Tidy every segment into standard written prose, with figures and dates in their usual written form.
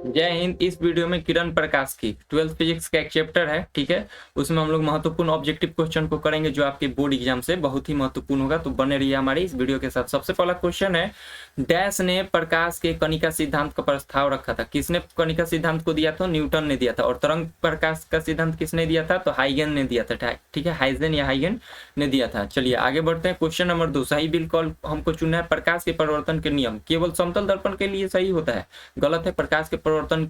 जय हिंद। इस वीडियो में किरण प्रकाश की 12th फिजिक्स का एक चैप्टर है, ठीक है। उसमें हम लोग महत्वपूर्ण ऑब्जेक्टिव क्वेश्चन को करेंगे जो आपके बोर्ड एग्जाम से बहुत ही महत्वपूर्ण होगा, तो बने रहिए हमारी इस वीडियो के साथ। सबसे पहला क्वेश्चन है, डैश ने प्रकाश के कणिका सिद्धांत का प्रस्ताव रखा था। किसने कणिका सिद्धांत को दिया था? न्यूटन ने दिया था। और तरंग प्रकाश का सिद्धांत किसने दिया था? तो हाइगन ने दिया था, ठीक है। हाइजेन या हाइगन ने दिया था। चलिए आगे बढ़ते हैं। क्वेश्चन नंबर 2, सही बिल्कुल हमको चुनना है। प्रकाश के परिवर्तन के नियम केवल समतल दर्पण के लिए सही होता है? गलत है। प्रकाश के परिवर्तन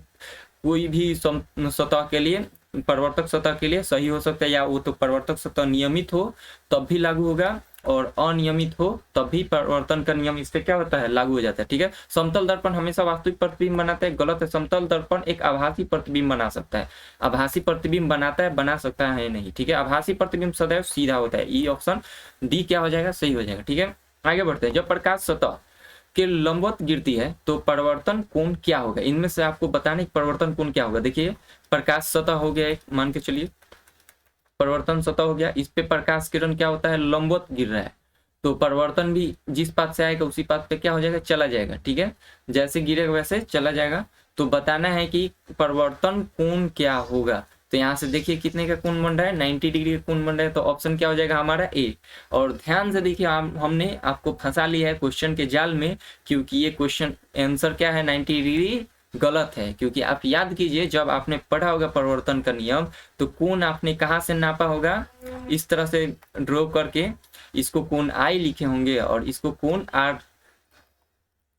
कोई भी सतह के लिए, परिवर्तक सतह के लिए सही हो सकता है, या वो तो परिवर्तक सतह नियमित हो तब भी लागू होगा, और अनियमित हो तब भी परिवर्तन का नियम इससे क्या होता है? लागू हो जाता है, ठीक है। समतल दर्पण हमेशा वास्तविक प्रतिबिंब बनाता है? गलत है। समतल दर्पण एक आभासी प्रतिबिंब बना सकता है। आभासी प्रतिबिंब बनाता है, बना सकता है नहीं, ठीक है। आभासी प्रतिबिंब सदैव सीधा होता है। ई ऑप्शन डी क्या हो जाएगा? सही हो जाएगा, ठीक है। आगे बढ़ते हैं। जब प्रकाश सतह के लंबवत गिरती है तो परिवर्तन कोण क्या होगा? इनमें से आपको बताने कि परिवर्तन कोण क्या होगा। देखिए, प्रकाश सतह हो गया एक, मान के चलिए परिवर्तन सतह हो गया। इस पे प्रकाश किरण क्या होता है? लंबवत गिर रहा है, तो परिवर्तन भी जिस पाथ से आएगा उसी पाथ पे क्या हो जाएगा? चला जाएगा, ठीक है। जैसे गिरेगा वैसे चला जाएगा। तो बताना है कि परिवर्तन कोण क्या होगा। तो यहाँ से देखिए कितने का कोण बन रहा है? 90 डिग्री का कोण बन रहा है। तो ऑप्शन क्या हो जाएगा हमारा? ए। और ध्यान से देखिए, हमने आपको फंसा लिया है क्वेश्चन के जाल में, क्योंकि ये क्वेश्चन आंसर क्या है? 90 डिग्री गलत है। क्योंकि आप याद कीजिए, जब आपने पढ़ा होगा परिवर्तन का नियम, तो कोण आपने कहाँ से नापा होगा? इस तरह से ड्रॉ करके इसको कोण आई लिखे होंगे, और इसको कोण आर,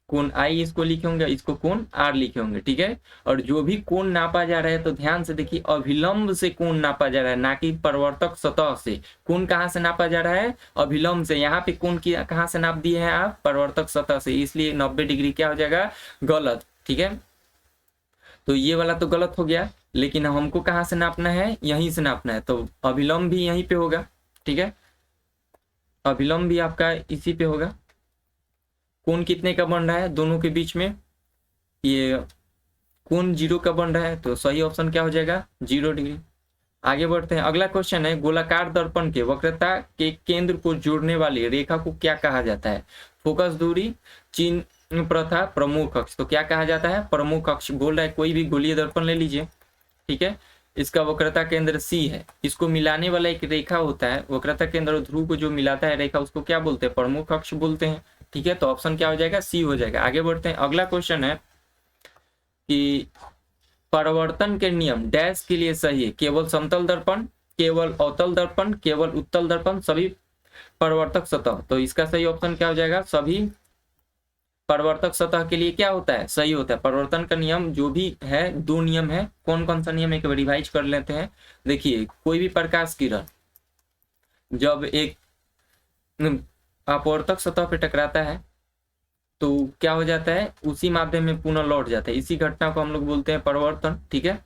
कोण आई इसको लिखे होंगे, इसको कोण आर लिखे होंगे, ठीक है। और जो भी कोण नापा जा रहा है, तो ध्यान से देखिए, अभिलंब से कोण नापा जा रहा है, ना कि परिवर्तक सतह से। कोण कहाँ से नापा जा रहा है? अभिलंब से। यहाँ पे कोण की कहाँ से नाप दिए हैं आप? परिवर्तक सतह से, इसलिए 90 डिग्री क्या हो जाएगा? गलत, ठीक है। तो ये वाला तो गलत हो गया, लेकिन हमको कहाँ से नापना है? यहीं से नापना है, तो अभिलंब भी यहीं पे होगा, ठीक है। अभिलंब भी आपका इसी पे होगा। कोण कितने का बन रहा है दोनों के बीच में? ये कोण 0 का बन रहा है, तो सही ऑप्शन क्या हो जाएगा? 0 डिग्री। आगे बढ़ते हैं। अगला क्वेश्चन है, गोलाकार दर्पण के वक्रता के केंद्र को जोड़ने वाली रेखा को क्या कहा जाता है? फोकस दूरी, चिन्ह प्रथा, प्रमुख अक्ष। तो क्या कहा जाता है? प्रमुख अक्ष। बोल रहा है कोई भी गोलीय दर्पण ले लीजिए, ठीक है। इसका वक्रता केंद्र सी है। इसको मिलाने वाला एक रेखा होता है, वक्रता केंद्र और ध्रुव को जो मिलाता है रेखा, उसको क्या बोलते हैं? प्रमुख अक्ष बोलते हैं, ठीक है। तो ऑप्शन क्या हो जाएगा? सी हो जाएगा। आगे बढ़ते हैं। अगला क्वेश्चन है कि परिवर्तन के नियम डैश के लिए सही है? केवल समतल दर्पण, केवल अवतल दर्पण, केवल उत्तल दर्पण, सभी परिवर्तक सतह। तो इसका सही ऑप्शन क्या हो जाएगा? सभी परिवर्तक सतह के लिए क्या होता है? सही होता है। परिवर्तन का नियम जो भी है, 2 नियम है। कौन कौन सा नियम? एक बार रिवाइज कर लेते हैं। देखिए, कोई भी प्रकाश किरण जब एक अपवर्तक सतह पे टकराता है, तो क्या हो जाता है? उसी माध्यम में पुनः लौट जाता है। इसी घटना को हम लोग बोलते हैं परिवर्तन, ठीक है।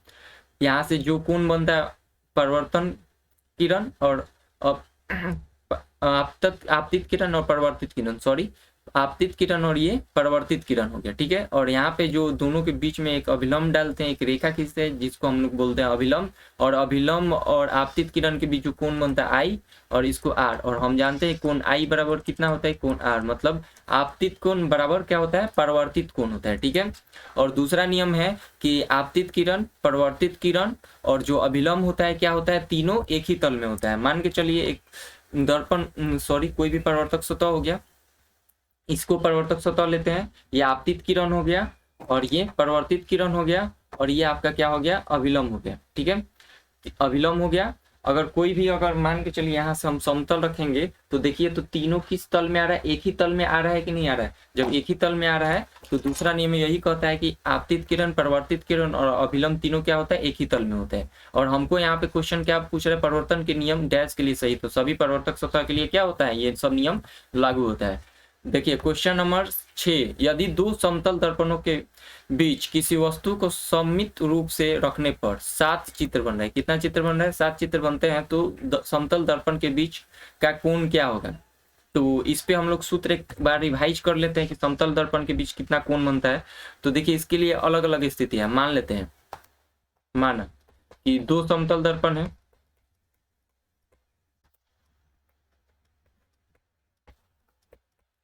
यहाँ से जो कोण बनता है, परिवर्तन किरण और आपतित किरण और परिवर्तित किरण, सॉरी, आपतित किरण और ये परिवर्तित किरण हो गया, ठीक है। और यहाँ पे जो दोनों के बीच में एक अभिलंब डालते हैं, एक रेखा खींचते हैं, जिसको हम लोग बोलते हैं अभिलंब। और अभिलंब और आपतित किरण के बीच जो कोण बनता है आई, और इसको आर। और हम जानते हैं कोण आई बराबर कितना होता है? कोण आर। मतलब आपतित कोण बराबर क्या होता है? परिवर्तित कोण होता है, ठीक है। और दूसरा नियम है कि आपतित किरण, परिवर्तित किरण और जो अभिलंब होता है क्या होता है? तीनों एक ही तल में होता है। मान के चलिए एक दर्पण, सॉरी, कोई भी परिवर्तक सतह हो गया, इसको परिवर्तक सतह लेते हैं। ये आपतित किरण हो गया, और ये परिवर्तित किरण हो गया, और ये आपका क्या हो गया? अभिलंब हो गया, ठीक है। अभिलंब हो गया। अगर कोई भी, अगर मान के चलिए यहाँ से हम समतल रखेंगे, तो देखिए, तो तीनों किस तल में आ रहा है? एक ही तल में आ रहा है कि नहीं आ रहा है? जब एक ही तल में आ रहा है, तो दूसरा नियम यही कहता है कि आपतित किरण, परिवर्तित किरण और अभिलंब तीनों क्या होता है? एक ही तल में होता है। और हमको यहाँ पे क्वेश्चन क्या पूछ रहे हैं? परिवर्तन के नियम डैश के लिए सही, तो सभी परिवर्तक सतह के लिए क्या होता है? ये सब नियम लागू होता है। देखिए क्वेश्चन नंबर 6, यदि 2 समतल दर्पणों के बीच किसी वस्तु को सममित रूप से रखने पर 7 चित्र बन रहे हैं। कितना चित्र बन रहा है? 7 चित्र बनते हैं। तो समतल दर्पण के बीच का कोण क्या होगा? तो इस पे हम लोग सूत्र एक बार रिवाइज कर लेते हैं कि समतल दर्पण के बीच कितना कोण बनता है। तो देखिए, इसके लिए अलग अलग स्थिति है। मान लेते हैं, माना कि 2 समतल दर्पण है,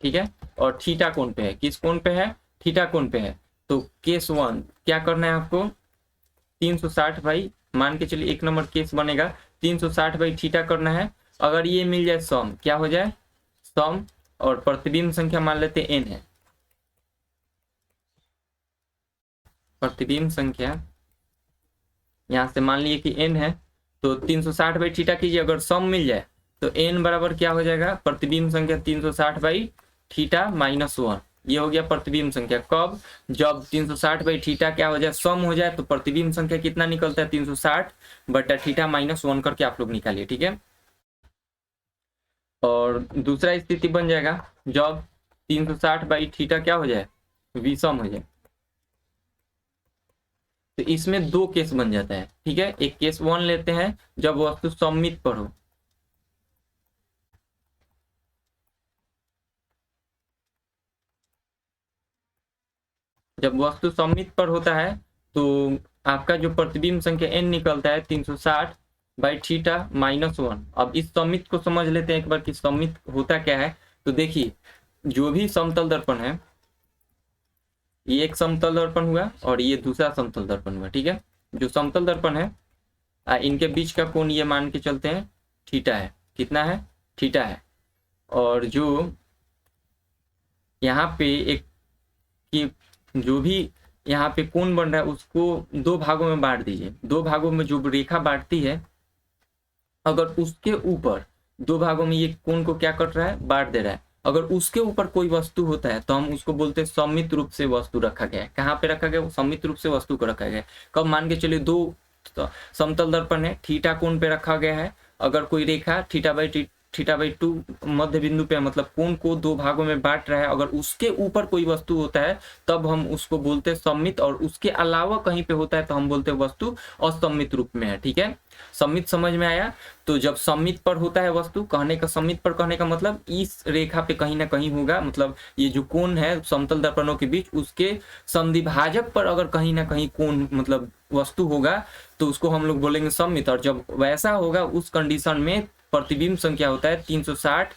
ठीक है। और थीटा कोण पे है। किस कोण पे है? थीटा कोण पे है। तो केस 1 क्या करना है आपको, 360 बाई, मान के चलिए 1 नंबर केस बनेगा 360 बाई थीटा करना है। अगर ये मिल जाए सम, क्या हो जाए सम, और प्रतिबिंब संख्या मान लेते n है, प्रतिबिंब संख्या यहाँ से मान लिए कि n है, तो 360 बाई थीटा कीजिए, अगर सम मिल जाए तो n बराबर क्या हो जाएगा, प्रतिबिंब संख्या 360 बाई थीटा -1। ये हो गया प्रतिबिंब संख्या। कब, जब 360 बाई थीटा क्या हो जाए सम हो जाए, तो प्रतिबिंब संख्या कितना निकलता है 360 बटा थीटा -1 करके आप लोग निकालिए, ठीक है। और दूसरा स्थिति बन जाएगा जब 360 बाई थीटा क्या हो जाए विषम हो जाए, तो इसमें दो केस बन जाता है, ठीक है। एक केस 1 लेते हैं जब वस्तु सममित पर हो, जब वस्तु सममित पर होता है तो आपका जो प्रतिबिंब संख्या n निकलता है 360 बाई थीटा -1। अब इस सममित को समझ लेते हैं एक बार कि सममित होता क्या है। तो देखिए, जो भी समतल दर्पण है, ये एक समतल दर्पण हुआ और ये दूसरा समतल दर्पण हुआ, ठीक है। जो समतल दर्पण है इनके बीच का कोण ये मान के चलते हैं थीटा है, कितना है थीटा है। और जो यहाँ पे एक कि जो भी यहाँ पे कोण बन रहा है उसको दो भागों में बांट दीजिए। दो भागों में जो रेखा बांटती है, अगर उसके ऊपर दो भागों में ये कोण को क्या कर रहा है बांट दे रहा है, अगर उसके ऊपर कोई वस्तु होता है तो हम उसको बोलते हैं सममित रूप से वस्तु रखा गया है। कहाँ पे रखा गया, सममित रूप से वस्तु को रखा गया है। कब, मान के चलिए दो समतल दर्पण है, थीटा कोण पे रखा गया है। अगर कोई रेखा थीटा बाई 2 मध्य बिंदु पे, मतलब कोण को दो भागों में बांट रहा है, अगर उसके ऊपर कोई वस्तु होता है तब हम उसको बोलते हैं सममित, और उसके अलावा कहीं पे होता है तो हम बोलते हैं वस्तु असममित रूप में है, ठीक है। सममित समझ में आया। तो जब सममित पर होता है वस्तु, कहने का सममित पर कहने का मतलब इस रेखा पे कहीं ना कहीं होगा, मतलब ये जो कोण है समतल दर्पणों के बीच, उसके संधिभाजक पर अगर कहीं ना कहीं कोण मतलब वस्तु होगा तो उसको हम लोग बोलेंगे सममित। और जब वैसा होगा उस कंडीशन में प्रतिबिंब संख्या होता है 360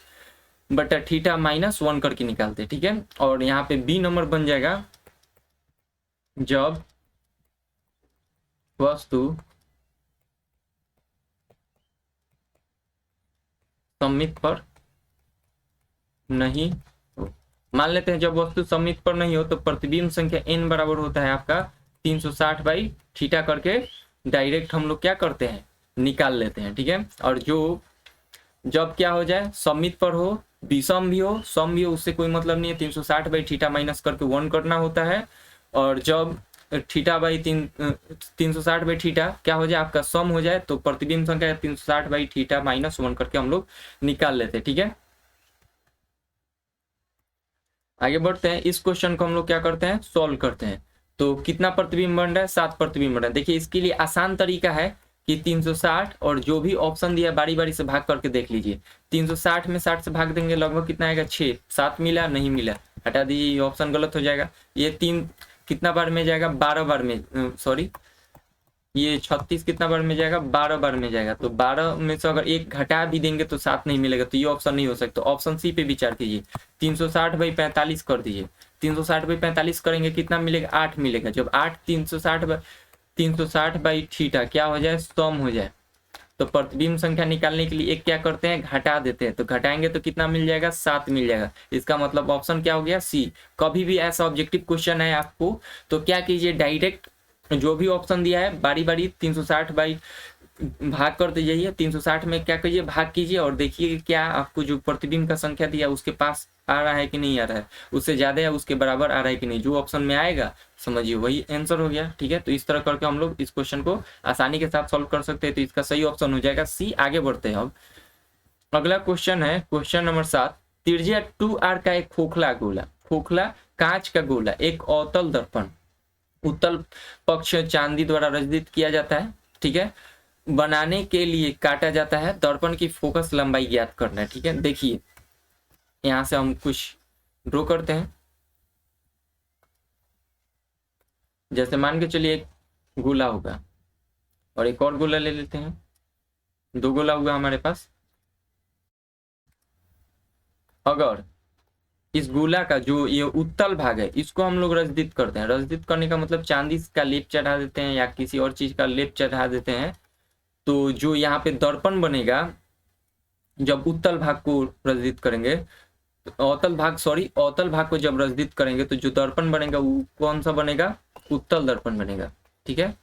बटा थीटा -1 करके निकालते हैं, ठीक है। और यहाँ पे बी नंबर बन जाएगा जब वस्तु सममित पर नहीं हो। मान लेते हैं जब वस्तु सममित पर नहीं हो तो प्रतिबिंब संख्या n बराबर होता है आपका 360 बाई थीटा करके डायरेक्ट हम लोग क्या करते हैं निकाल लेते हैं, ठीक है। और जो जब क्या हो जाए सममित पर हो, विषम भी हो, सम भी हो, उससे कोई मतलब नहीं है, 360 बाई थीटा माइनस करके 1 करना होता है। और जब थीटा बाई 360 बाई थीटा क्या हो जाए आपका सम हो जाए तो प्रतिबिंब संख्या 360 बाई थीटा -1 करके हम लोग निकाल लेते हैं, ठीक है। आगे बढ़ते हैं, इस क्वेश्चन को हम लोग क्या करते हैं सॉल्व करते हैं। तो कितना प्रतिबिंब बन रहा है, 7 प्रतिबिंब बन रहा है। देखिए इसके लिए आसान तरीका है कि 360 और जो भी ऑप्शन दिया बारी बारी से भाग करके देख लीजिए। 360 में 60 से भाग देंगे लगभग कितना आएगा 6, 7 मिला नहीं मिला हटा दीजिए, ये ऑप्शन गलत हो जाएगा। ये 3 कितना बार में जाएगा 12 बार में, सॉरी ये 36 कितना बार में जाएगा 12 बार में जाएगा। तो 12 में से अगर एक घटा भी देंगे तो 7 नहीं मिलेगा, तो ये ऑप्शन नहीं हो सकता। ऑप्शन सी पे विचार कीजिए, 360 बाई 45 कर दीजिए। 360 बाई 45 करेंगे कितना मिलेगा 8 मिलेगा। जब 8 360 बाई थीटा क्या हो जाए सम हो जाए, तो प्रतिबिंब संख्या निकालने के लिए एक क्या करते हैं घटा देते हैं। तो घटाएंगे तो कितना मिल जाएगा 7 मिल जाएगा। इसका मतलब ऑप्शन क्या हो गया सी। कभी भी ऐसा ऑब्जेक्टिव क्वेश्चन है आपको तो क्या कीजिए डायरेक्ट जो भी ऑप्शन दिया है बारी बारी 360 बाई भाग करते जाइए। 360 में क्या कीजिए भाग कीजिए और देखिए क्या आपको जो प्रतिबिंब का संख्या दिया उसके पास आ रहा है कि नहीं आ रहा है, उससे ज्यादा या उसके बराबर आ रहा है कि नहीं। जो ऑप्शन में आएगा समझिए वही आंसर हो गया, ठीक है। तो इस तरह करके हम लोग इस क्वेश्चन को आसानी के साथ सॉल्व कर सकते हैं। तो इसका सही ऑप्शन हो जाएगा सी। आगे बढ़ते हैं अब अगला क्वेश्चन है क्वेश्चन नंबर 7। त्रिज्या 2r का एक खोखला कांच का गोला एक अवतल दर्पण उत्तल पक्ष चांदी द्वारा रचित किया जाता है, ठीक है। बनाने के लिए काटा जाता है, दर्पण की फोकस लंबाई ज्ञात करना है, ठीक है। देखिए यहां से हम कुछ ड्रॉ करते हैं। जैसे मान के चलिए एक गोला होगा और एक और गोला ले लेते हैं, 2 गोला हुआ हमारे पास। अगर इस गोला का जो ये उत्तल भाग है इसको हम लोग रजदित करते हैं। रजदित करने का मतलब चांदी का लेप चढ़ा देते हैं या किसी और चीज का लेप चढ़ा देते हैं। तो जो यहाँ पे दर्पण बनेगा जब उत्तल भाग को रजदित करेंगे, अवतल भाग को जब रजदित करेंगे तो जो दर्पण बनेगा वो कौन सा बनेगा? उत्तल दर्पण बनेगा। ठीक है।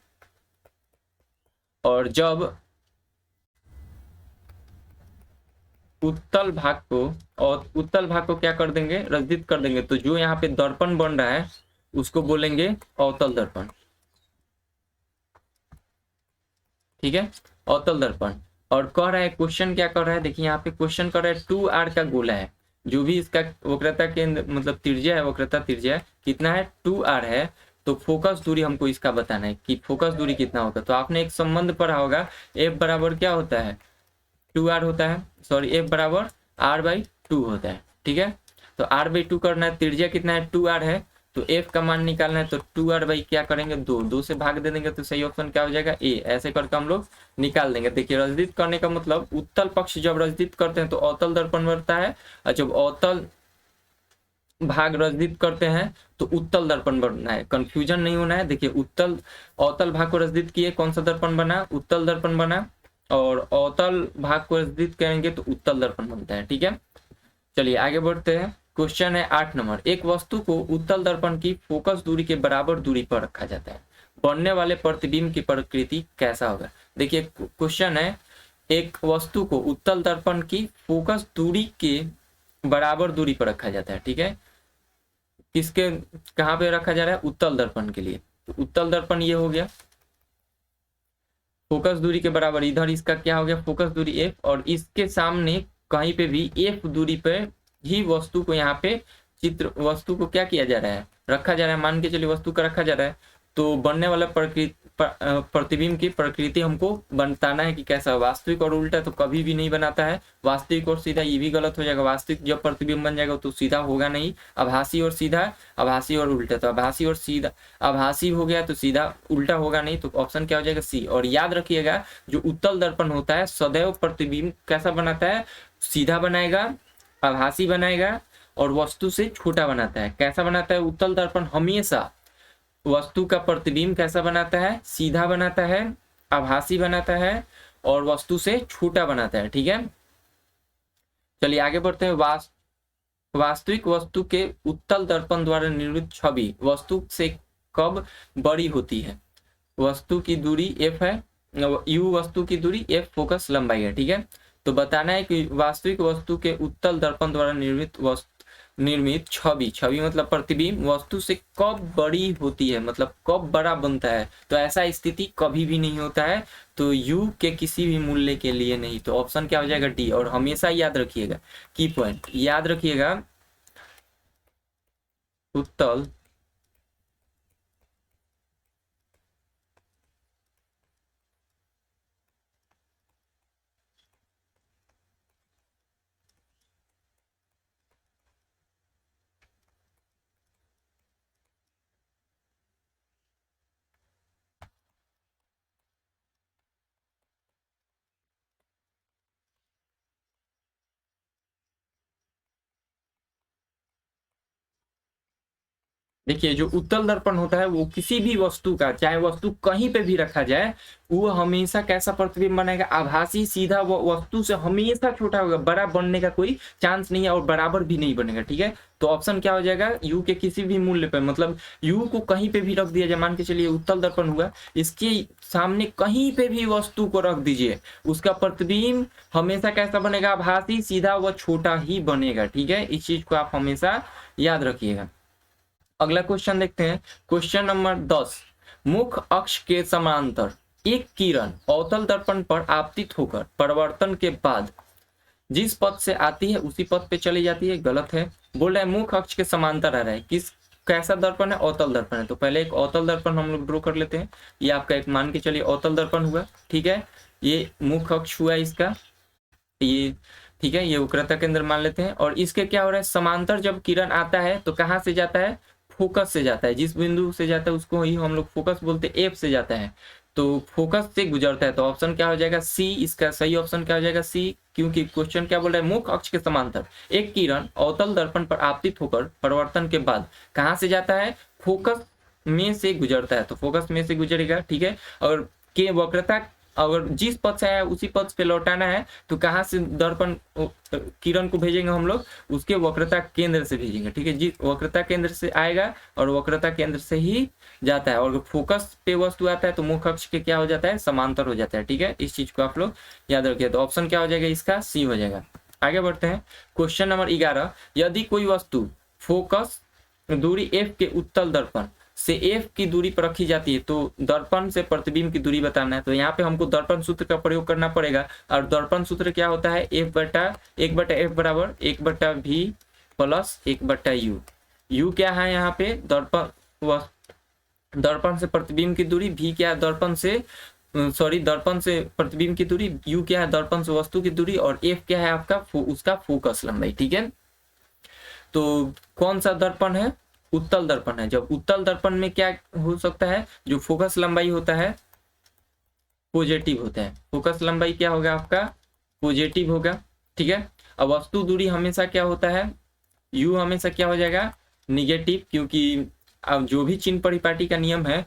और जब उत्तल भाग को क्या कर देंगे? रजदित कर देंगे, तो जो यहाँ पे दर्पण बन रहा है उसको बोलेंगे अवतल दर्पण। ठीक है, अवतल दर्पण। और कह रहा है क्वेश्चन क्या कर रहा है, देखिए यहाँ पे क्वेश्चन कर रहा है 2r का गोला है, जो भी इसका वक्रता केंद्र मतलब त्रिज्या है, वक्रता त्रिज्या कितना है? 2r है। तो फोकस दूरी हमको इसका बताना है कि फोकस दूरी कितना होगा। तो आपने एक संबंध पढ़ा होगा, f बराबर क्या होता है? 2r होता है, सॉरी f बराबर r/2 होता है। ठीक है, तो r/2 करना है, त्रिज्या कितना है? 2r है, तो f का मान निकालना है, तो 2r क्या करेंगे? 2 से भाग दे देंगे, तो सही ऑप्शन क्या हो जाएगा? a। ऐसे करके हम लोग निकाल देंगे। देखिए रजदित करने का मतलब उत्तल पक्ष जब रजदित करते हैं तो अवतल दर्पण बनता है, और जब अवतल भाग रजदित करते हैं तो उत्तल दर्पण बनना है। कंफ्यूजन नहीं होना है। देखिए अवतल भाग को रजदित किए, कौन सा दर्पण बना? उत्तल दर्पण बना। और अवतल भाग को रजदित करेंगे तो उत्तल दर्पण बनता है। ठीक है, चलिए आगे बढ़ते हैं। क्वेश्चन है 8 नंबर। एक वस्तु को उत्तल दर्पण की फोकस दूरी के बराबर दूरी पर रखा जाता है, बनने वाले प्रतिबिंब की प्रकृति कैसा होगा? देखिए क्वेश्चन है, एक वस्तु को उत्तल दर्पण की फोकस दूरी के बराबर दूरी पर रखा जाता है। ठीक है, किसके कहाँ पे रखा जा रहा है? उत्तल दर्पण के लिए। तो उत्तल दर्पण ये हो गया, फोकस दूरी के बराबर, इधर इसका क्या हो गया? फोकस दूरी f, और इसके सामने कहीं पे भी f दूरी पे ही वस्तु को यहाँ पे वस्तु को क्या किया जा रहा है? रखा जा रहा है। मान के चलिए वस्तु का रखा जा रहा है, तो बनने वाला प्रतिबिंब की प्रकृति हमको बताना है कि कैसा। वास्तविक और उल्टा तो कभी भी नहीं बनाता है, वास्तविक और सीधा ये भी गलत हो जाएगा। वास्तविक जब प्रतिबिंब बन जाएगा तो सीधा होगा नहीं, आभासी और सीधा, आभासी और उल्टा। तो आभासी और सीधा, आभासी हो गया तो सीधा उल्टा होगा नहीं, तो ऑप्शन क्या हो जाएगा? सी। और याद रखिएगा जो उत्तल दर्पण होता है सदैव प्रतिबिंब कैसा बनाता है? सीधा बनाएगा, आभासी बनाएगा और वस्तु से छोटा बनाता है। कैसा बनाता है? उत्तल दर्पण हमेशा वस्तु का प्रतिबिंब कैसा बनाता है? सीधा बनाता है, आभासी बनाता है और वस्तु से छोटा बनाता है। ठीक है, चलिए आगे बढ़ते हैं। वास्तविक वस्तु के उत्तल दर्पण द्वारा निर्मित छवि वस्तु से कब बड़ी होती है? वस्तु की दूरी f है, u वस्तु की दूरी, f फोकस लंबाई है। ठीक है, तो बताना है कि वास्तविक वस्तु के उत्तल दर्पण द्वारा निर्मित छवि मतलब प्रतिबिंब वस्तु से कब बड़ी होती है, मतलब कब बड़ा बनता है। तो ऐसा स्थिति कभी भी नहीं होता है, तो u के किसी भी मूल्य के लिए नहीं। तो ऑप्शन क्या हो जाएगा? डी। और हमेशा याद रखिएगा, की पॉइंट याद रखिएगा, उत्तल देखिए जो उत्तल दर्पण होता है वो किसी भी वस्तु का, चाहे वस्तु कहीं पे भी रखा जाए, वो हमेशा कैसा प्रतिबिंब बनाएगा? आभासी, सीधा। वो वस्तु से हमेशा छोटा होगा, बड़ा बनने का कोई चांस नहीं है और बराबर भी नहीं बनेगा। ठीक है, तो ऑप्शन क्या हो जाएगा? u के किसी भी मूल्य पे, मतलब u को कहीं पे भी रख दिया जाए, मान के चलिए उत्तल दर्पण हुआ, इसके सामने कहीं पे भी वस्तु को रख दीजिए, उसका प्रतिबिंब हमेशा कैसा बनेगा? आभासी, सीधा व छोटा ही बनेगा। ठीक है, इस चीज को आप हमेशा याद रखिएगा। अगला क्वेश्चन देखते हैं, क्वेश्चन नंबर 10। मुख्य अक्ष के समांतर एक किरण अवतल दर्पण पर आपतित होकर परिवर्तन के बाद जिस पथ से आती है उसी पथ पे चली जाती है। गलत है। बोल रहा है मुख्य अक्ष के समांतर आ रहा है, किस कैसा दर्पण है? अवतल दर्पण है। तो पहले एक अवतल दर्पण हम लोग ड्रॉ कर लेते हैं। ये आपका एक मान के चलिए अवतल दर्पण हुआ। ठीक है, ये मुख्य अक्ष हुआ इसका, ये ठीक है, ये वक्रता केंद्र मान लेते हैं। और इसके क्या हो रहा है? समांतर जब किरण आता है तो कहाँ से जाता है? फोकस से जाता है। जिस बिंदु से जाता है उसको ही हम लोग फोकस बोलते हैं, एफ से जाता है। तो फोकस से गुजरता है, तो ऑप्शन क्या हो जाएगा सी, इसका सही ऑप्शन क्या हो जाएगा सी, क्योंकि क्वेश्चन क्या बोल रहा है, मुख्य अक्ष के समांतर एक किरण अवतल दर्पण पर आपतित होकर परिवर्तन के बाद कहाँ से जाता है, फोकस में से गुजरता है, तो फोकस में से गुजरेगा, ठीक है। और के वक्रता अगर जिस पथ से आया उसी पथ पे लौटाना है, तो कहाँ से दर्पण किरण को भेजेंगे हम लोग, उसके वक्रता केंद्र से भेजेंगे, ठीक है। जिस वक्रता केंद्र से आएगा और वक्रता केंद्र से ही जाता है, और फोकस पे वस्तु आता है तो मुख्य अक्ष के क्या हो जाता है, समांतर हो जाता है, ठीक है। इस चीज को आप लोग याद रखिए। तो ऑप्शन क्या हो जाएगा इसका, सी हो जाएगा। आगे बढ़ते हैं, क्वेश्चन नंबर 11, यदि कोई वस्तु फोकस दूरी f के उत्तल दर्पण से f की दूरी पर रखी जाती है, तो दर्पण से प्रतिबिंब की दूरी बताना है, तो यहाँ पे हमको दर्पण सूत्र का प्रयोग करना पड़ेगा। और दर्पण सूत्र क्या होता है, एक बटा f बराबर 1/v प्लस 1/u। u क्या है यहाँ पे, दर्पण से प्रतिबिंब की दूरी, v क्या है दर्पण से दर्पण से प्रतिबिंब की दूरी, u क्या है दर्पण से वस्तु की दूरी, और f क्या है आपका उसका फोकस लंबाई, ठीक है। तो कौन सा दर्पण है, उत्तल दर्पण है। जब उत्तल दर्पण में क्या हो सकता है, जो फोकस लंबाई होता है पॉजिटिव होता है, फोकस लंबाई क्या होगा आपका, पॉजिटिव होगा, ठीक है। अब वस्तु दूरी हमेशा क्या होता है, u हमेशा क्या हो जाएगा, निगेटिव, क्योंकि अब जो भी चिन्ह परिपाटी का नियम है,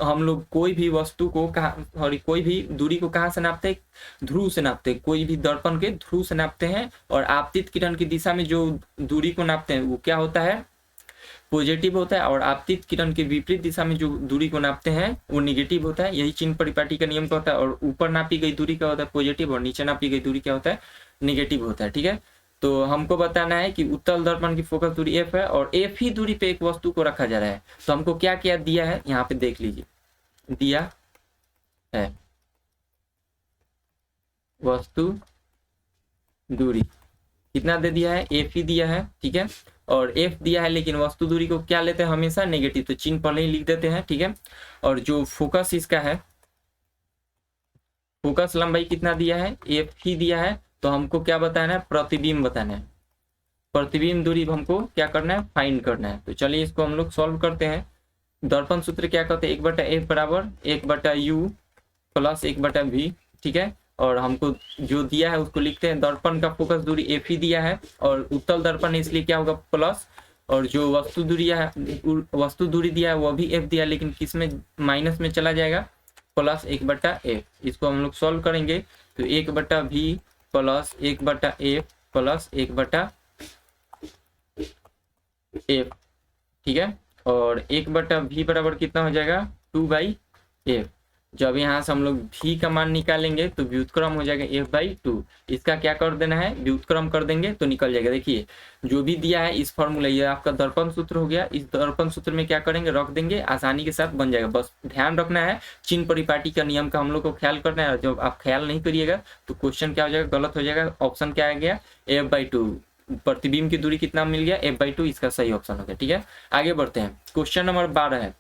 हम लोग कोई भी वस्तु को कोई भी दूरी को कहाँ से नापते हैं, ध्रुव से नापते हैं, कोई भी दर्पण के ध्रुव से नापते हैं, और आपतित किरण की दिशा में जो दूरी को नापते हैं वो क्या होता है, पॉजिटिव होता है, और आपतित किरण के विपरीत दिशा में जो दूरी को नापते हैं वो निगेटिव होता है। यही चिन्ह परिपाटी का नियम का होता है। और ऊपर नापी गई दूरी क्या होता है, पॉजिटिव, और नीचे नापी गई दूरी क्या होता है, निगेटिव होता है, ठीक है। तो हमको बताना है कि उत्तल दर्पण की फोकस दूरी f है, और f ही दूरी पे एक वस्तु को रखा जा रहा है। तो हमको क्या क्या दिया है, यहाँ पे देख लीजिए, दिया है वस्तु दूरी कितना दे दिया है, f ही दिया है, ठीक है। और f दिया है, लेकिन वस्तु दूरी को क्या लेते हैं, हमेशा नेगेटिव, तो चिन्ह पहले ही लिख देते हैं, ठीक है। और जो फोकस इसका है, फोकस लंबाई कितना दिया है, f ही दिया है, तो हमको क्या बताना है, प्रतिबिंब बताना है, प्रतिबिंब दूरी हमको क्या करना है, फाइंड करना है। तो चलिए इसको हम लोग सॉल्व करते हैं। दर्पण सूत्र क्या कहते हैं, 1/f बराबर 1/u प्लस 1/v, ठीक है। और हमको जो दिया है उसको लिखते हैं, दर्पण का फोकस दूरी f ही दिया है, और उत्तल दर्पण इसलिए क्या होगा प्लस, और जो वस्तु दूरी दिया है वो भी f दिया है, लेकिन किस में, माइनस में चला जाएगा, प्लस 1/f। इसको हम लोग सॉल्व करेंगे, तो 1/v plus 1/f plus 1/f, ठीक है। और 1/v बराबर कितना हो जाएगा, 2/f। जब यहाँ से हम लोग v का मान निकालेंगे तो व्युत्क्रम हो जाएगा f/2। इसका क्या कर देना है, व्युत्क्रम कर देंगे तो निकल जाएगा। देखिए जो भी दिया है इस फॉर्मूला, ये आपका दर्पण सूत्र हो गया। इस दर्पण सूत्र में क्या करेंगे, रख देंगे, आसानी के साथ बन जाएगा। बस ध्यान रखना है, चिन्ह परिपाटी का नियम का हम लोग को ख्याल करना है। जब आप ख्याल नहीं करिएगा तो क्वेश्चन क्या हो जाएगा, गलत हो जाएगा। ऑप्शन क्या आ गया, f/2, प्रतिबिंब की दूरी कितना मिल गया, f/2, इसका सही ऑप्शन हो गया, ठीक है। आगे बढ़ते हैं, क्वेश्चन नंबर 12 है।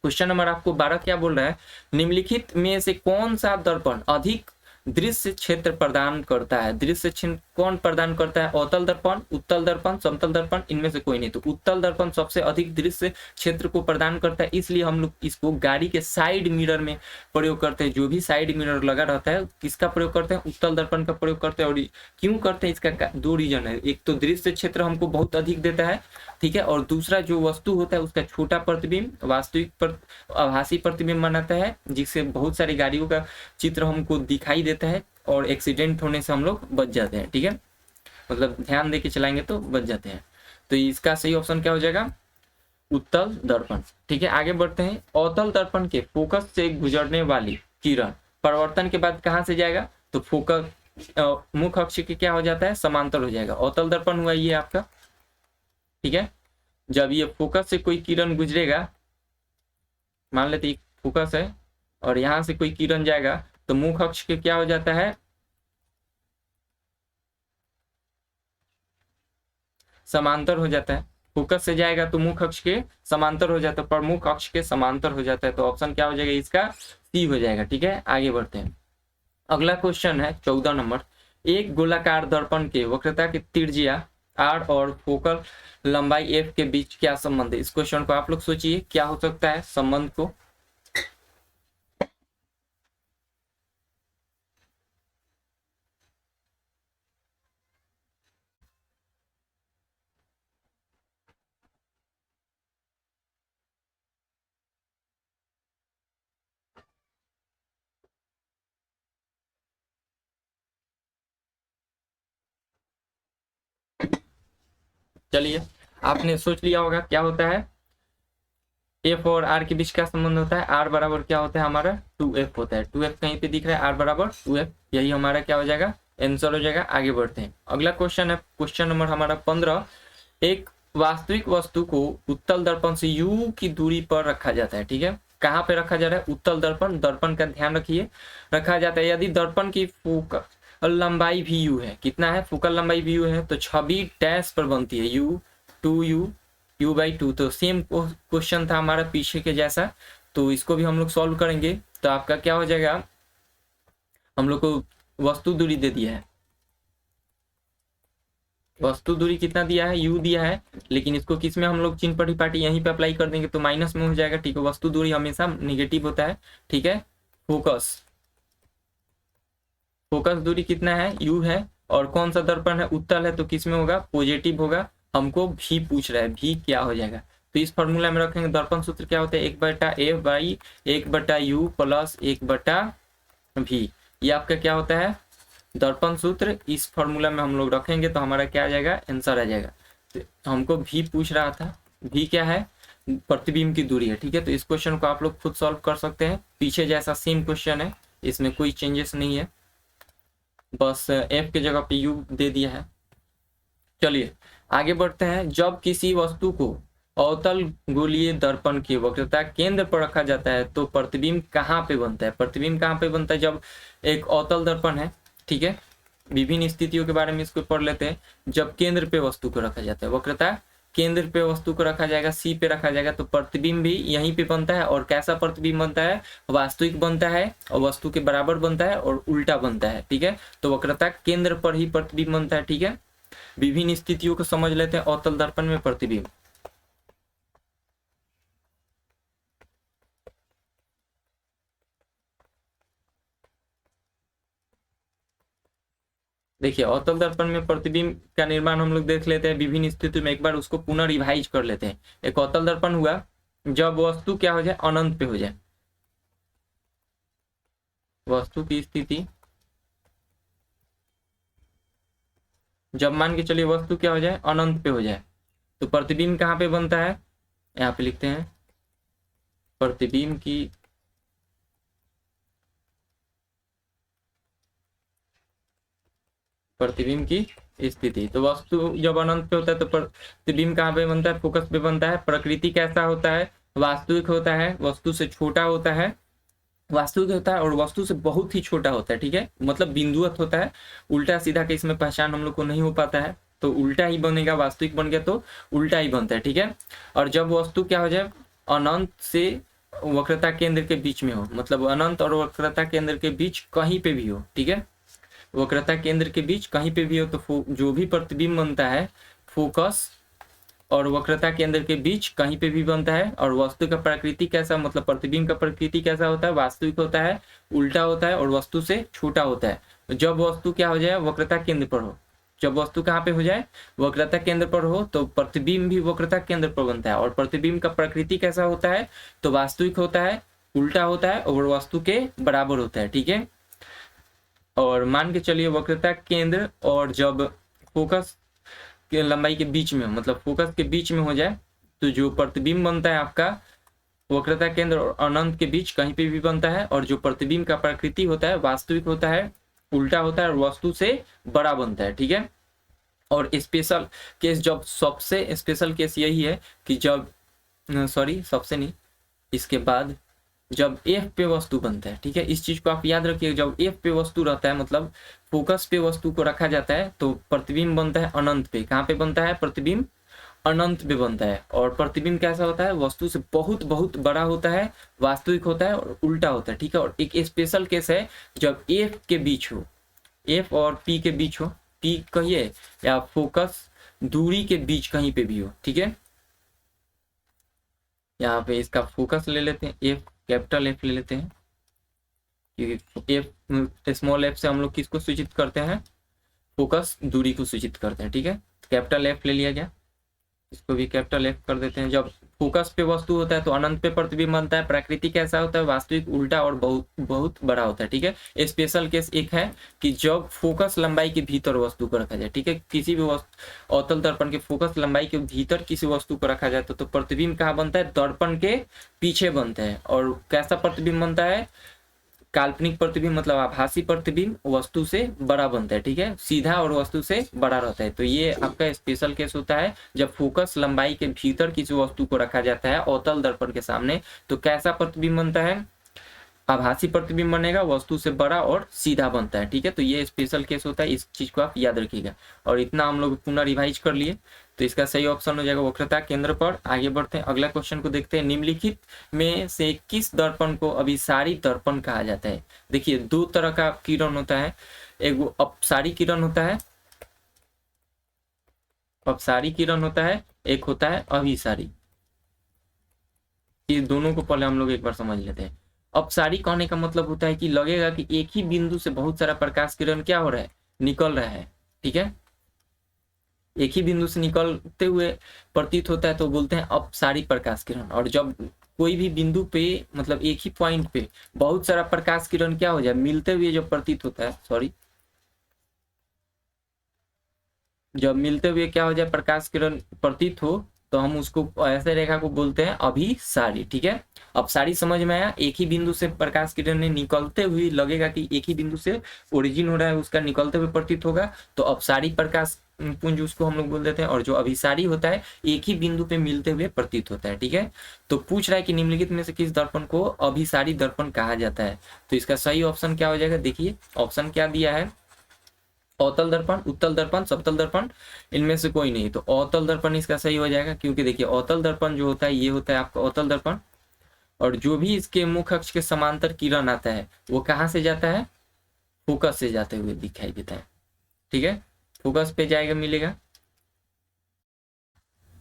क्वेश्चन नंबर आपको 12 क्या बोल रहा है, निम्नलिखित में से कौन सा दर्पण अधिक दृश्य क्षेत्र प्रदान करता है। दृश्य क्षेत्र कौन प्रदान करता है, अवतल दर्पण, उत्तल दर्पण, समतल दर्पण, इनमें से कोई नहीं। तो उत्तल दर्पण सबसे अधिक दृश्य क्षेत्र को प्रदान करता है, इसलिए हम लोग इसको गाड़ी के साइड मिरर में प्रयोग करते हैं। जो भी साइड मिरर लगा रहता है किसका प्रयोग करते हैं, उत्तल दर्पण का प्रयोग करते हैं। और क्यों करते हैं, इसका दो रीजन है। एक तो दृश्य क्षेत्र हमको बहुत अधिक देता है, ठीक है, और दूसरा जो वस्तु होता है उसका छोटा प्रतिबिंब वास्तविक आभासी प्रतिबिंब बनाता है, जिससे बहुत सारी गाड़ियों का चित्र हमको दिखाई देता है और एक्सीडेंट होने से हम लोग बच जाते हैं, ठीक है। मतलब ध्यान देके चलाएंगे तो बच जाते हैं। तो इसका सही ऑप्शन क्या हो जाएगा, उत्तल दर्पण, ठीक है। आगे बढ़ते हैं, अवतल दर्पण के फोकस से गुजरने वाली किरण परिवर्तन के बाद कहाँ से जाएगा, तो फोकस मुख्य अक्ष के क्या हो जाता है, समांतर हो जाएगा। अवतल दर्पण हुआ ये आपका, ठीक है। जब ये फोकस से कोई किरण गुजरेगा, मान लेते फोकस है और यहां से कोई किरण जाएगा तो मुख्य अक्ष के क्या हो जाता है, समांतर हो जाता है। फोकस से जाएगा तो मुख्य अक्ष के समांतर हो जाता है, प्रमुख अक्ष के समांतर हो जाता है। तो ऑप्शन क्या हो जाएगा, इसका सी हो जाएगा, ठीक है। आगे बढ़ते हैं, अगला क्वेश्चन है 14 नंबर। एक गोलाकार दर्पण के वक्रता की त्रिज्या r और फोकल लंबाई f के बीच क्या संबंध है। इस क्वेश्चन को आप लोग सोचिए क्या हो सकता है संबंध को। चलिए, आपने सोच लिया होगा क्या होता है, एफ और आर के बीच क्या संबंध होता है, आर बराबर क्या होता है हमारा 2f होता है। 2f कहीं पे दिख रहा है, आर बराबर 2f, यही हमारा क्या हो जाएगा, आंसर हो जाएगा। आगे बढ़ते हैं, अगला क्वेश्चन है क्वेश्चन नंबर हमारा 15। एक वास्तविक वस्तु को उत्तल दर्पण से u की दूरी पर रखा जाता है, ठीक है। कहाँ पे रखा जा रहा है, उत्तल दर्पण, दर्पण का ध्यान रखिए, रखा जाता है। यदि दर्पण की फोकल लंबाई भी u है, कितना है, फोकल लंबाई भी u है, तो छवि डैश पर बनती है u 2u u/2। तो सेम क्वेश्चन था हमारा पीछे के जैसा, तो इसको भी हम लोग सॉल्व करेंगे। तो आपका क्या हो जाएगा, हम लोग को वस्तु दूरी दे दिया है, वस्तु दूरी कितना दिया है, u दिया है, लेकिन इसको किस में हम लोग चिन्ह परिपाटी यहीं पे अप्लाई कर देंगे तो माइनस में हो जाएगा, ठीक है। वस्तु दूरी हमेशा निगेटिव होता है, ठीक है। फोकस फोकस दूरी कितना है, u है, और कौन सा दर्पण है, उत्तल है, तो किस में होगा, पॉजिटिव होगा। हमको भी पूछ रहा है, भी क्या हो जाएगा, तो इस फॉर्मूला में रखेंगे। दर्पण सूत्र क्या होता है, 1/f/1/u प्लस 1/v, ये आपका क्या होता है, दर्पण सूत्र। इस फॉर्मूला में हम लोग रखेंगे तो हमारा क्या आ जाएगा, आंसर आ जाएगा। तो हमको भी पूछ रहा था, भी क्या है, प्रतिबिंब की दूरी है, ठीक है। तो इस क्वेश्चन को आप लोग खुद सॉल्व कर सकते हैं, पीछे जैसा सेम क्वेश्चन है, इसमें कोई चेंजेस नहीं है, बस f के जगह पे u दे दिया है। चलिए आगे बढ़ते हैं। जब किसी वस्तु को अवतल गोलीय दर्पण के वक्रता केंद्र पर रखा जाता है तो प्रतिबिंब कहाँ पे बनता है, प्रतिबिंब कहाँ पे बनता है, जब एक अवतल दर्पण है, ठीक है। विभिन्न स्थितियों के बारे में इसको पढ़ लेते हैं। जब केंद्र पे वस्तु को रखा जाता है, वक्रता केंद्र पे वस्तु को रखा जाएगा, सी पे रखा जाएगा, तो प्रतिबिंब भी यहीं पे बनता है। और कैसा प्रतिबिंब बनता है, वास्तविक बनता है, और वस्तु के बराबर बनता है, और उल्टा बनता है, ठीक है। तो वक्रता केंद्र पर ही प्रतिबिंब बनता है, ठीक है। विभिन्न स्थितियों को समझ लेते हैं अवतल दर्पण में प्रतिबिंब। देखिए अवतल दर्पण में प्रतिबिंब का निर्माण हम लोग देख लेते हैं विभिन्न स्थितियों में, एक बार उसको पुनः रिवाइज कर लेते हैं। एक अवतल दर्पण हुआ जब वस्तु क्या हो जाए, अनंत पे हो जाए, वस्तु की स्थिति जब मान के चलिए वस्तु क्या हो जाए, अनंत पे हो जाए, तो प्रतिबिंब कहाँ पे बनता है, यहाँ पे लिखते हैं प्रतिबिंब की प्रतिबिंब की स्थिति। तो वस्तु जब अनंत पे होता है तो प्रतिबिंब कहाँ पे बनता है, फोकस पे बनता है। प्रकृति कैसा होता है, वास्तविक होता है, वस्तु से छोटा होता है, वास्तविक होता है और वस्तु से बहुत ही छोटा होता है, ठीक है, मतलब बिंदुवत होता है। उल्टा सीधा के इसमें पहचान हम लोग को नहीं हो पाता है, तो उल्टा ही बनेगा, वास्तविक बन गया तो उल्टा ही बनता है, ठीक है। और जब वस्तु क्या हो जाए, अनंत से वक्रता केंद्र के बीच में हो, मतलब अनंत और वक्रता केंद्र के बीच कहीं पे भी हो, ठीक है, वक्रता केंद्र के बीच कहीं पे भी हो, तो जो भी प्रतिबिंब बनता है फोकस और वक्रता केंद्र के बीच कहीं पे भी बनता है। और वस्तु का प्रकृति कैसा, मतलब प्रतिबिंब का प्रकृति कैसा होता है, वास्तविक होता है, उल्टा होता है और वस्तु से छोटा होता है। जब वस्तु क्या हो जाए, वक्रता केंद्र पर हो, जब वस्तु कहाँ पे हो जाए, वक्रता केंद्र पर हो, तो प्रतिबिंब भी वक्रता केंद्र पर बनता है। और प्रतिबिंब का प्रकृति कैसा होता है, तो वास्तविक होता है, उल्टा होता है और वस्तु के बराबर होता है, ठीक है। और मान के चलिए वक्रता केंद्र और जब फोकस के लंबाई के बीच में, मतलब फोकस के बीच में हो जाए, तो जो प्रतिबिंब बनता है आपका वक्रता केंद्र और अनंत के बीच कहीं पे भी बनता है। और जो प्रतिबिंब का प्रकृति होता है, वास्तविक होता है, उल्टा होता है और वस्तु से बड़ा बनता है, ठीक है। और स्पेशल केस, जब सबसे स्पेशल केस यही है कि जब सबसे नहीं, इसके बाद जब एफ पे वस्तु बनता है, ठीक है, इस चीज को आप याद रखिए। जब एफ पे वस्तु रहता है, मतलब फोकस पे वस्तु को रखा जाता है, तो प्रतिबिंब बनता है अनंत पे। कहाँ पे बनता है, प्रतिबिंब अनंत पे बनता है। और प्रतिबिंब कैसा होता है, वस्तु से बहुत बहुत बड़ा होता है, वास्तविक होता है और उल्टा होता है, ठीक है। और एक स्पेशल केस है जब एफ के बीच हो, एफ और पी के बीच हो, पी कहिए या फोकस दूरी के बीच कहीं पे भी हो, ठीक है। यहाँ पे इसका फोकस ले लेते हैं, एफ, कैपिटल एफ ले लेते हैं, क्योंकि एफ स्मॉल एफ से हम लोग किसको सूचित करते हैं, फोकस दूरी को सूचित करते हैं, ठीक है। कैपिटल एफ ले लिया गया। इसको भी कैपिटल F कर देते हैं। जब फोकस पे वस्तु होता है तो अनंत पे प्रतिबिंब बनता है। प्रकृति कैसा होता है, वास्तविक, उल्टा और बहुत बहुत बड़ा होता है। ठीक है, स्पेशल केस एक है कि जब फोकस लंबाई के भीतर वस्तु को रखा जाए। ठीक है, किसी भी वस्तु अवतल दर्पण के फोकस लंबाई के भीतर किसी वस्तु को रखा जाए तो प्रतिबिंब कहाँ बनता है, दर्पण के पीछे बनता है। और कैसा प्रतिबिंब बनता है, काल्पनिक प्रतिबिंब मतलब आभासी प्रतिबिंब वस्तु से बड़ा बनता है। ठीक है, सीधा और वस्तु से बड़ा रहता है। तो ये आपका स्पेशल केस होता है जब फोकस लंबाई के भीतर किसी वस्तु को रखा जाता है अवतल दर्पण के सामने। तो कैसा प्रतिबिंब बनता है, आभासी प्रतिबिंब बनेगा, वस्तु से बड़ा और सीधा बनता है। ठीक है, तो ये स्पेशल केस होता है, इस चीज को आप याद रखिएगा। और इतना हम लोग पुनः रिवाइज कर लिए, तो इसका सही ऑप्शन हो जाएगा वक्रता केंद्र पर। आगे बढ़ते हैं, अगला क्वेश्चन को देखते हैं। निम्नलिखित में से किस दर्पण को अभिसारी दर्पण कहा जाता है। देखिए, दो तरह का किरण होता है, एक अपसारी किरण होता है, अपसारी किरण होता है, एक होता है अभिसारी। ये दोनों को पहले हम लोग एक बार समझ लेते हैं। अपसारी कहने का मतलब होता है कि लगेगा कि एक ही बिंदु से बहुत सारा प्रकाश किरण क्या हो रहा है, निकल रहा है। ठीक है, एक ही बिंदु से निकलते हुए प्रतीत होता है तो बोलते हैं अपसारी प्रकाश किरण। और जब कोई भी बिंदु पे मतलब एक ही पॉइंट पे बहुत सारा प्रकाश किरण क्या हो जाए, मिलते हुए जब प्रतीत होता है, सॉरी, जब मिलते हुए क्या हो जाए प्रकाश किरण प्रतीत हो तो हम उसको ऐसे रेखा को बोलते हैं अभिसारी। ठीक है, अपसारी समझ में आया, एक ही बिंदु से प्रकाश किरण ने निकलते हुए लगेगा कि एक ही बिंदु से ओरिजिन हो रहा है, उसका निकलते हुए प्रतीत होगा तो अपसारी प्रकाश पुंज उसको हम लोग बोल देते हैं। और जो अभिसारी होता है एक ही बिंदु पे मिलते हुए प्रतीत होता है। ठीक है, तो पूछ रहा है कि निम्नलिखित में से किस दर्पण को अभिसारी दर्पण कहा जाता है। तो इसका सही ऑप्शन क्या हो जाएगा, देखिए ऑप्शन क्या दिया है, अवतल दर्पण, उत्तल दर्पण, समतल दर्पण, इनमें से कोई नहीं। तो अवतल दर्पण इसका सही हो जाएगा, क्योंकि देखिए अवतल दर्पण जो होता है ये होता है आपका अवतल दर्पण। और जो भी इसके मुख्य अक्ष के समांतर किरण आता है वो कहाँ से जाता है, फोकस से जाते हुए दिखाई देता है। ठीक है, फोकस पे जाएगा, मिलेगा,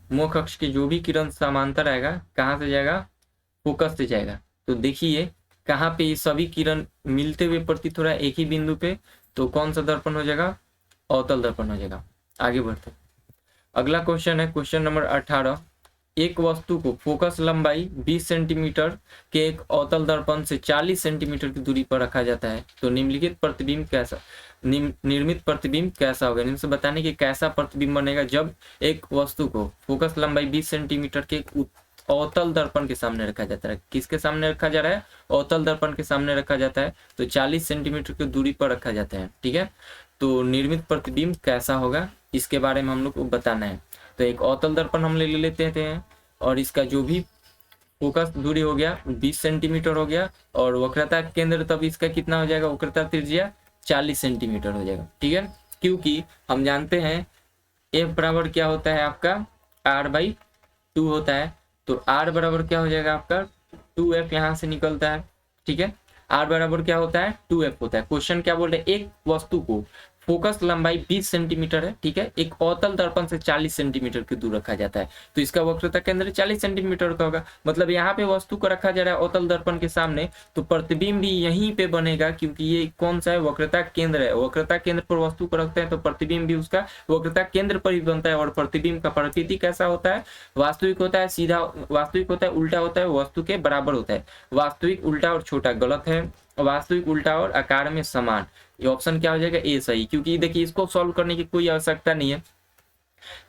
मुख्य अक्ष के जो भी किरण समांतर आएगा कहाँ से जाएगा, फोकस से जाएगा। तो देखिए कहाँ पे ये सभी किरण मिलते हुए प्रतीत हो रहा है एक ही बिंदु पे, तो कौन सा दर्पण हो जाएगा, अवतल दर्पण हो जाएगा। आगे बढ़ते, अगला क्वेश्चन है क्वेश्चन नंबर 18। एक वस्तु को फोकस लंबाई 20 सेंटीमीटर के एक अवतल दर्पण से 40 सेंटीमीटर की दूरी पर रखा जाता है तो निम्नलिखित प्रतिबिंब कैसा, निर्मित प्रतिबिंब कैसा होगा। इनसे बताने कि कैसा प्रतिबिंब बनेगा जब एक वस्तु को फोकस लंबाई 20 सेंटीमीटर के अवतल दर्पण के सामने रखा जाता है। किसके सामने रखा जा रहा है, अवतल दर्पण के सामने रखा जाता है, तो 40 सेंटीमीटर की दूरी पर रखा जाता है। ठीक है, तो निर्मित प्रतिबिंब कैसा होगा इसके बारे में हम लोग को बताना है। तो एक अवतल दर्पण हम ले लेते हैं और इसका जो भी फोकस दूरी हो गया 20 सेंटीमीटर हो गया, और वक्रता केंद्र तब इसका कितना हो जाएगा, वक्रता त्रिज्या 40 सेंटीमीटर हो जाएगा। ठीक है, क्योंकि हम जानते हैं F बराबर क्या होता है आपका R/2 होता है, तो R बराबर क्या हो जाएगा आपका 2F यहाँ से निकलता है। ठीक है, R बराबर क्या होता है 2F होता है। क्वेश्चन क्या बोल रहे हैं, एक वस्तु को फोकस लंबाई 20 सेंटीमीटर है, ठीक है, एक अवतल दर्पण से 40 सेंटीमीटर की दूर रखा जाता है, तो इसका वक्रता केंद्र 40 सेंटीमीटर का होगा। मतलब यहाँ पे वस्तु को रखा जा रहा है अवतल दर्पण के सामने, तो प्रतिबिंब भी यहीं पे बनेगा, क्योंकि ये कौन सा है, वक्रता केंद्र है। वक्रता केंद्र पर वस्तु को रखते हैं तो प्रतिबिंब भी उसका वक्रता केंद्र पर ही बनता है। और प्रतिबिंब का प्रकृति कैसा होता है, वास्तविक होता है, सीधा वास्तविक होता है, उल्टा होता है, वस्तु के बराबर होता है। वास्तविक उल्टा और छोटा गलत है, वास्तविक उल्टा और आकार में समान। ये ऑप्शन क्या हो जाएगा, ए सही। क्योंकि देखिए इसको सॉल्व करने की कोई आवश्यकता नहीं है,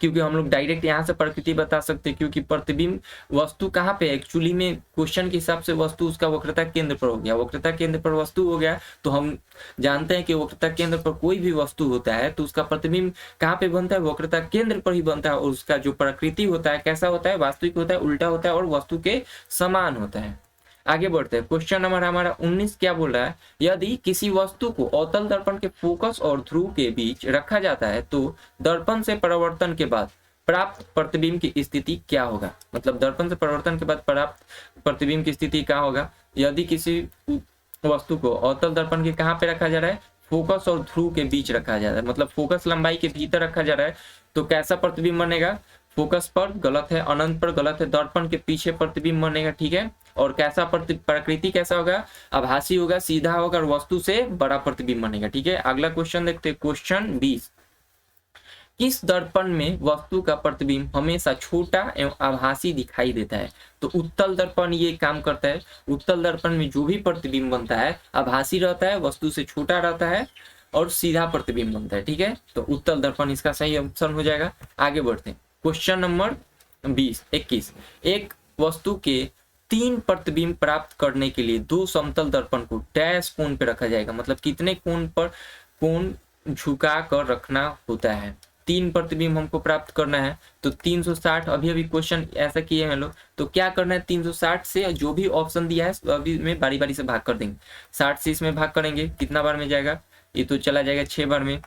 क्योंकि हम लोग डायरेक्ट यहाँ से प्रकृति बता सकते हैं। क्योंकि प्रतिबिंब वस्तु कहाँ पे, एक्चुअली में क्वेश्चन के हिसाब से वस्तु उसका वक्रता केंद्र पर हो गया, वक्रता केंद्र पर वस्तु हो गया, तो हम जानते हैं कि वक्रता केंद्र पर कोई भी वस्तु होता है तो उसका प्रतिबिंब कहाँ पे बनता है, वक्रता केंद्र पर ही बनता है। और उसका जो प्रकृति होता है कैसा होता है, वास्तविक होता है, उल्टा होता है और वस्तु के समान होता है। आगे बढ़ते हैं, क्वेश्चन नंबर हमारा 19 क्या बोल रहा है, यदि किसी वस्तु को अवतल दर्पण के फोकस और ध्रुव के बीच रखा जाता है तो दर्पण से परावर्तन के बाद प्राप्त प्रतिबिंब की स्थिति क्या होगा। मतलब दर्पण से परावर्तन के बाद प्राप्त प्रतिबिंब की स्थिति क्या होगा। यदि किसी वस्तु को अवतल दर्पण के कहाँ पे रखा जा रहा है, फोकस और ध्रुव के बीच रखा जा रहा है, मतलब फोकस लंबाई के भीतर रखा जा रहा है, तो कैसा प्रतिबिंब बनेगा, फोकस पर गलत है, अनंत पर गलत है, दर्पण के पीछे प्रतिबिंब बनेगा। ठीक है, और कैसा प्रकृति कैसा होगा, आभासी होगा, सीधा होगा और वस्तु से बड़ा प्रतिबिंब बनेगा। ठीक है, अगला क्वेश्चन देखते हैं, क्वेश्चन 20। किस दर्पण में वस्तु का प्रतिबिंब हमेशा छोटा एवं आभासी दिखाई देता है? तो उत्तल दर्पण ये काम करता है। उत्तल दर्पण में जो भी प्रतिबिंब बनता है आभासी रहता है, वस्तु से छोटा रहता है और सीधा प्रतिबिंब बनता है। ठीक है, तो उत्तल दर्पण इसका सही ऑप्शन हो जाएगा। आगे बढ़ते हैं, क्वेश्चन नंबर 21। एक वस्तु के 3 प्रतिबिंब प्राप्त करने के लिए 2 समतल दर्पण को डैश कोण पे रखा जाएगा। मतलब कितने कोण पर कोण झुका कर रखना होता है। 3 प्रतिबिंब हमको प्राप्त करना है तो 360, अभी क्वेश्चन ऐसा किए हैं लोग, तो क्या करना है 360 से जो भी ऑप्शन दिया है अभी में बारी बारी से भाग कर देंगे। 60 से इसमें भाग करेंगे, कितना बार में जाएगा? ये तो चला जाएगा 6 बार में।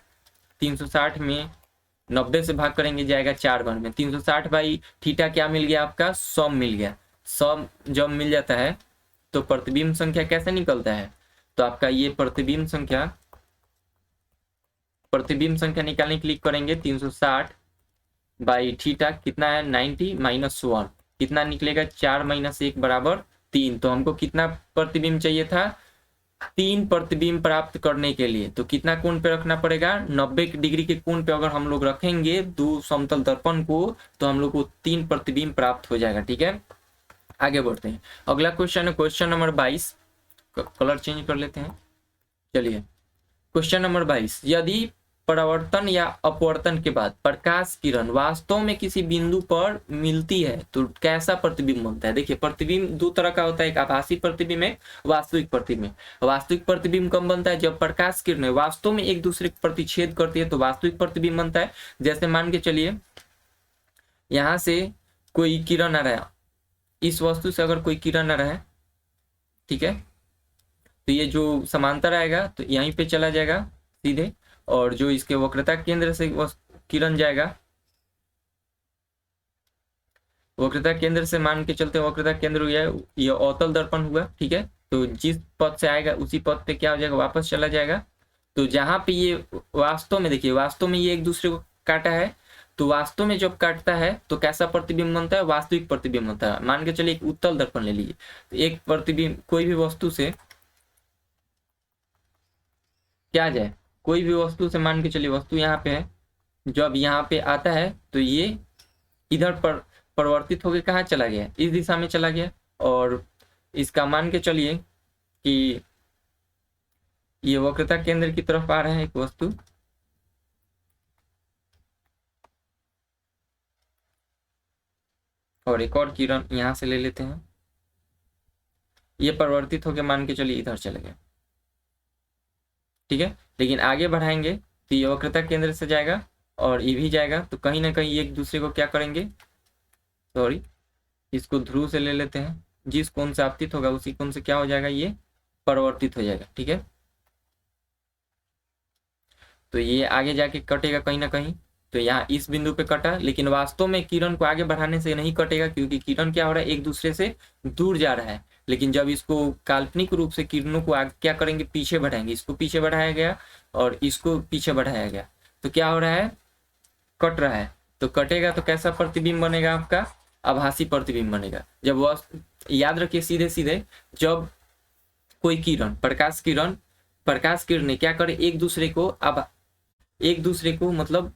360 में 90 से भाग करेंगे, जाएगा 4 बार में। 360 बाई थीटा क्या मिल गया आपका? सम मिल गया। सम जब मिल जाता है तो प्रतिबिंब संख्या कैसे निकलता है? तो आपका ये प्रतिबिंब संख्या निकालने के लिए करेंगे 360 बाई थीटा, कितना है 90 माइनस 1, कितना निकलेगा? 4 माइनस 1 बराबर 3। तो हमको कितना प्रतिबिंब चाहिए था? 3 प्रतिबिंब प्राप्त करने के लिए तो कितना कोण पे रखना पड़ेगा? 90 डिग्री के कोण पे अगर हम लोग रखेंगे 2 समतल दर्पण को तो हम लोग को 3 प्रतिबिंब प्राप्त हो जाएगा। ठीक है, आगे बढ़ते हैं। अगला क्वेश्चन है क्वेश्चन नंबर 22। कलर चेंज कर लेते हैं। चलिए, क्वेश्चन नंबर 22। यदि परावर्तन या अपवर्तन के बाद प्रकाश किरण वास्तव में किसी बिंदु पर मिलती है तो कैसा प्रतिबिंब बनता है? देखिए, प्रतिबिंब 2 तरह का होता है, एक आभासी प्रतिबिंब है, वास्तविक प्रतिबिंब। वास्तविक प्रतिबिंब कब बनता है? जब प्रकाश किरण वास्तव में एक दूसरे को प्रतिच्छेद करती है तो वास्तविक प्रतिबिंब बनता है। जैसे मान के चलिए यहां से कोई किरण आ रहा है, इस वस्तु से अगर कोई किरण आ रहा है, ठीक है, तो ये जो समांतर आएगा तो यहीं पे चला जाएगा सीधे, और जो इसके वक्रता केंद्र से किरण जाएगा, वक्रता केंद्र से मान के चलते वक्रता केंद्र हुआ, ये अवतल दर्पण हुआ। ठीक है, तो जिस पथ से आएगा उसी पथ पे क्या हो जाएगा? वापस चला जाएगा। तो जहां पे ये वास्तव में, देखिए वास्तव में ये एक दूसरे को काटा है, तो वास्तव में जब काटता है तो कैसा प्रतिबिंब बनता है? वास्तविक प्रतिबिंब बनता है। मान के चलिए एक उत्तल दर्पण ले लीजिए, तो एक प्रतिबिंब कोई भी वस्तु से क्या जाए, कोई भी वस्तु से मान के चलिए वस्तु यहाँ पे है, जब यहाँ पे आता है तो ये इधर पर परिवर्तित होकर कहाँ चला गया? इस दिशा में चला गया। और इसका मान के चलिए कि ये वक्रता केंद्र की तरफ आ रहा है एक वस्तु, और एक और किरण यहां से ले लेते हैं, ये परिवर्तित होकर मान के चलिए इधर चले गए। ठीक है, लेकिन आगे बढ़ाएंगे तो ये वक्रता केंद्र से जाएगा और ये भी जाएगा, तो कहीं ना कहीं एक दूसरे को क्या करेंगे? सॉरी, इसको ध्रुव से ले लेते हैं, जिस कोण से आपतित होगा उसी कोण से क्या हो जाएगा? ये परिवर्तित हो जाएगा। ठीक है, तो ये आगे जाके कटेगा कहीं ना कहीं, तो यहाँ इस बिंदु पे कटा, लेकिन वास्तव में किरण को आगे बढ़ाने से नहीं कटेगा, क्योंकि किरण क्या हो रहा है? एक दूसरे से दूर जा रहा है। लेकिन जब इसको काल्पनिक रूप से किरणों को आगे क्या करेंगे? पीछे बढ़ाएंगे। इसको पीछे बढ़ाया गया और इसको पीछे बढ़ाया गया, तो क्या हो रहा है? कट रहा है। तो कटेगा तो कैसा प्रतिबिंब बनेगा आपका? आभासी प्रतिबिंब बनेगा। जब वह, याद रखिए सीधे सीधे, जब कोई किरण, प्रकाश किरण ने क्या करे? एक दूसरे को मतलब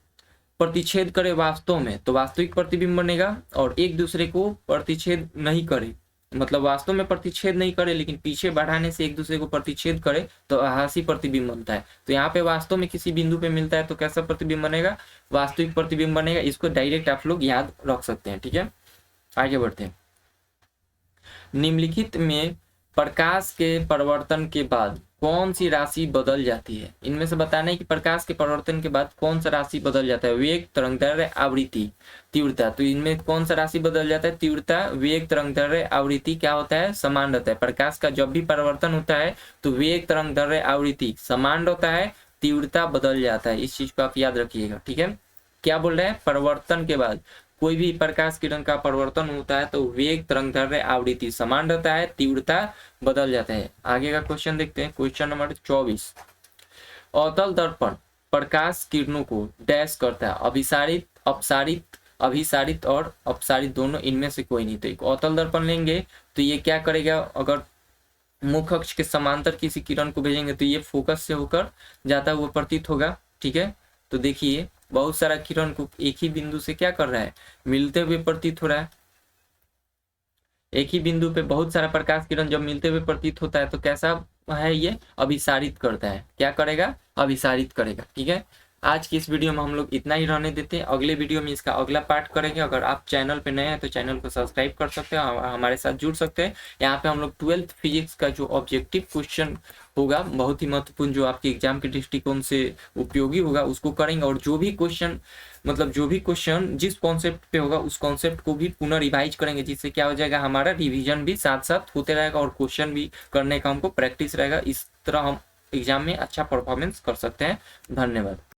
प्रतिच्छेद करे वास्तव में, तो वास्तविक प्रतिबिंब बनेगा। और एक दूसरे को प्रतिच्छेद नहीं करे, मतलब वास्तव में प्रतिच्छेद नहीं करे लेकिन पीछे बढ़ाने से एक दूसरे को प्रतिच्छेद करे, तो आभासी प्रतिबिंब बनता है। तो यहाँ पे वास्तव में किसी बिंदु पे मिलता है तो कैसा प्रतिबिंब बनेगा? वास्तविक प्रतिबिंब बनेगा। इसको डायरेक्ट आप लोग याद रख सकते हैं। ठीक है, आगे बढ़ते हैं। निम्नलिखित में प्रकाश के परिवर्तन के बाद कौन सी राशि बदल जाती है? इनमें से बताना है कि प्रकाश के परिवर्तन के बाद कौन सा राशि बदल जाता है? वेग, तरंगदैर्घ्य, आवृत्ति, तीव्रता। तो इनमें कौन सा राशि बदल जाता है? तीव्रता। वेग, तरंगदैर्घ्य, आवृत्ति क्या होता है? समान रहता है। प्रकाश का जब भी परिवर्तन होता है तो वेग, तरंगदैर्घ्य, आवृत्ति समान रहता है, तीव्रता बदल जाता है। इस चीज को आप याद रखिएगा। ठीक है, क्या बोल रहे हैं? परिवर्तन के बाद कोई भी प्रकाश किरण का परिवर्तन होता है तो वेग, तरंगदैर्घ्य, आवृत्ति समान रहता है, तीव्रता बदल जाता है। आगे का क्वेश्चन देखते हैं, क्वेश्चन नंबर 24। अवतल दर्पण प्रकाश किरणों को डैश करता है? अभिसारित और अपसारित दोनों, इनमें से कोई नहीं। तो एक अवतल दर्पण लेंगे तो ये क्या करेगा? अगर मुख्य अक्ष के समांतर किसी किरण को भेजेंगे तो ये फोकस से होकर जाता हुआ प्रतीत होगा। ठीक है, तो देखिए बहुत सारा किरण को एक ही बिंदु से क्या कर रहा है, मिलते हुए प्रतीत हो रहा है। एक ही बिंदु पे बहुत सारा प्रकाश किरण जब मिलते हुए प्रतीत होता है तो कैसा है, ये अभिसारित करता है। क्या करेगा, अभिसारित करेगा। ठीक है, आज की इस वीडियो में हम लोग इतना ही रहने देते हैं। अगले वीडियो में इसका अगला पार्ट करेंगे। अगर आप चैनल पे नए हैं तो चैनल को सब्सक्राइब कर सकते हैं, हमारे साथ जुड़ सकते हैं। यहाँ पे हम लोग 12th फिजिक्स का जो ऑब्जेक्टिव क्वेश्चन होगा, बहुत ही महत्वपूर्ण, जो आपके एग्जाम के दृष्टिकोण से उपयोगी होगा, उसको करेंगे। और जो भी क्वेश्चन मतलब जो भी क्वेश्चन जिस कॉन्सेप्ट पे होगा उस कॉन्सेप्ट को भी पुनः रिवाइज करेंगे, जिससे क्या हो जाएगा, हमारा रिवीजन भी साथ साथ होते रहेगा और क्वेश्चन भी करने का हमको प्रैक्टिस रहेगा। इस तरह हम एग्जाम में अच्छा परफॉर्मेंस कर सकते हैं। धन्यवाद।